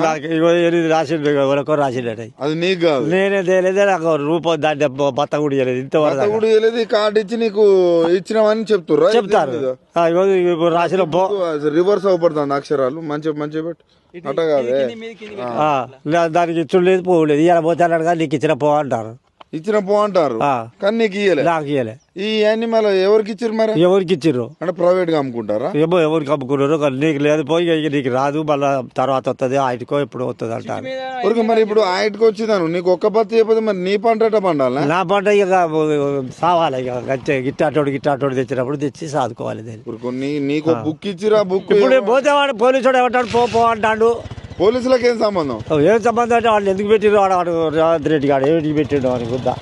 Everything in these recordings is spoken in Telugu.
నాకు ఇగో 8 రాసిండు ఎవరికో రాసిండట. అది నీకు కాదు. నేనే తేలేదే నాకు రూపాయి దాంట్లో బత్త కూడా ఇవ్వలేదు ఇంతవరకు. కూడా ఇవ్వలేదు. కార్డు ఇచ్చి నీకు ఇచ్చినామని చెప్తారు. చెప్తారు రాసిన రివర్స్ అవపడుతుంది అక్షరాలు. మంచి మంచి పెట్టు అట్ట కాదే. దానికి ఇచ్చుడు లేదు పోలేదు. ఇవాళ పోతాడు కానీ నీకు ఇచ్చిన పో అంటారు. ఇచ్చిన పో అంటారు కానీ నీకు ఇయ్యలే. నాకు ఇయ్యలే. ఈ యానిమల్ ఎవరికి ఇచ్చారు మరి? ఎవరికి ఇచ్చిర్రు అంటే ప్రైవేట్ గా అమ్ముకుంటారా? ఏమో ఎవరికి అమ్ముకున్నారు. నీకు లేదు పోయి నీకు రాదు మళ్ళా తర్వాత వస్తుంది ఆయటకో ఎప్పుడు వస్తుంది అంటారు. మరి ఇప్పుడు ఆయటకు వచ్చిందాను నీకు ఒక్క పత్తి చెప్పదు మరి నీ పంట ఎట్ట పండాలి? నా పంట ఇక సావాలి ఇక గిట్టాటోడు తెచ్చినప్పుడు తెచ్చి సాదుకోవాలి. నీకు బుక్ ఇచ్చిరా? బుక్ ఇప్పుడు పోతే వాడు పోలీసు ఏమంటాడు పో అంటాడు. పోలీసులకు ఏం సంబంధం? ఏం సంబంధం అంటే వాళ్ళు ఎందుకు పెట్టిరు వాడు రేవంత్ రెడ్డి గారు ఏమిటికి పెట్టిండు అని గుద్దా.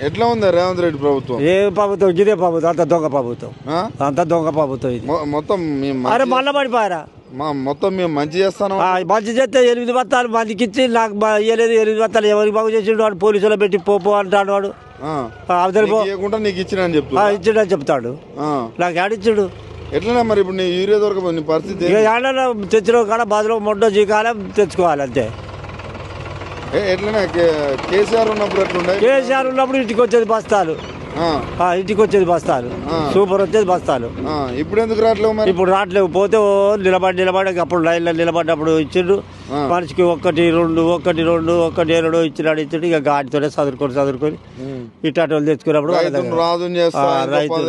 ఎట్లా ఉంది రేవంత్ రెడ్డి ప్రభుత్వం? ఏ ప్రభుత్వం ఇదే ప్రభుత్వం. అంత దొంగ ప్రభుత్వం. అంత దొంగ ప్రభుత్వం ఇది మొత్తం. అరే మళ్ళా పడిపోయారా మొత్తం మేము మంచి చేస్తాను. మంచి చేస్తే 8 బత్తాలు మందికి ఇచ్చి నాకు ఇవ్వలేదు. 8 బత్తాలు ఎవరికి బాగు చేసిండు వాడు? పోలీసులో పెట్టి పో అంటాడు వాడు. నీకు ఇచ్చిన ఇచ్చిండని చెప్తాడు. నాకు ఆడిచ్చుడు. ఎట్లనే మరి ఇప్పుడు నీ యూరియా దొరకపోయింది పరిస్థితి? తెచ్చిన కాడ బాధలో మొడ్డ జీకాల తెచ్చుకోవాలి అంతే. ఎట్లనే కేసీఆర్ ఉన్నప్పుడు ఎట్లుండే? కేసీఆర్ ఉన్నప్పుడు ఇంటికి వచ్చేది బస్తాలు. ఇంటికి వచ్చేది బస్తాలు సూపర్ వచ్చేది బస్తాలు. ఇప్పుడు ఎందుకు రావట్లేవు మరి? ఇప్పుడు రావట్లేవు. పోతే నిలబడి అప్పుడు లైన్లో నిలబడ్డప్పుడు ఇచ్చిండు. మనిషికి 1 2 1 2 1 2 ఇచ్చినాడు. ఇక గాడితోనే చదువుకొని ఇట్టాటోళ్ళు తెచ్చుకున్నప్పుడు రైతు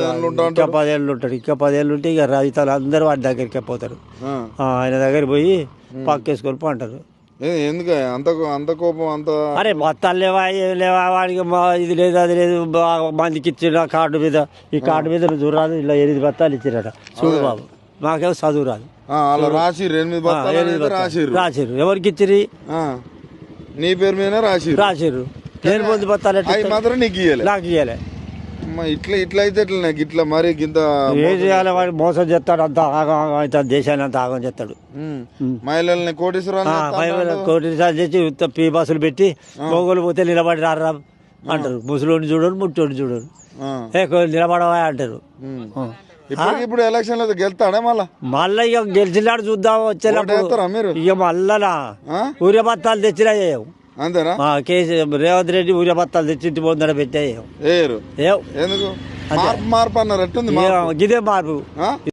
ఇంకా 10 ఏళ్ళు ఉంటాడు. ఇంకా 10 ఏళ్ళు ఉంటే ఇక రైతులు అందరూ వాడి దగ్గరికి పోతారు. ఆయన దగ్గర పోయి పక్కేసుకొని పంటారు. ఎందుకు అంత కోపం? అంత అరే బత్తాలు లేవా వాడికి ఇది లేదు అది లేదు మందికి ఇచ్చిన కార్డు మీద. ఈ కార్డు మీద నువ్వు చూడరాదు. ఇలా 8 బత్తాలు ఇచ్చిరట. చూడు బాబు మాకేమో చదువు రాదు. రాసిర్రు. ఎవరికి ఇచ్చిరి? నీ పేరు మీద రాసిర్రు. నేను పొంది బత్తాలు మాత్రం నీకు నాకు ఇయ్యలే. ఇట్లా అయితే ఇట్లా మరి ఇంత ఏం చేయాలి? వాడు మోసం చేస్తాడు. అంత ఆగం అవుతాడు. దేశాన్ని అంత ఆగం చేస్తాడు. మహిళల్ని కోటీశ్వరాలు చేసి పీ బస్సులు పెట్టి మొగోలు పోతే నిలబడి రారా అంటారు. ముసలోని చూడరు ముట్టోని చూడరు. నిలబడవా అంటారు. ఇప్పుడు ఎలక్షన్ లో గెలుతాడా? మళ్ళా ఇక గెలిచినాడు చూద్దాం వచ్చేటప్పుడు. ఇక మళ్ళా ఊరే బత్తాలు తెచ్చినా అంతేనా? రేవంత్ రెడ్డి ఊరే బత్తాలు తెచ్చి ఇంటి ముందర పెట్టాయి. ఎందుకు మార్పు అన్నారు? ఇదే మార్పు.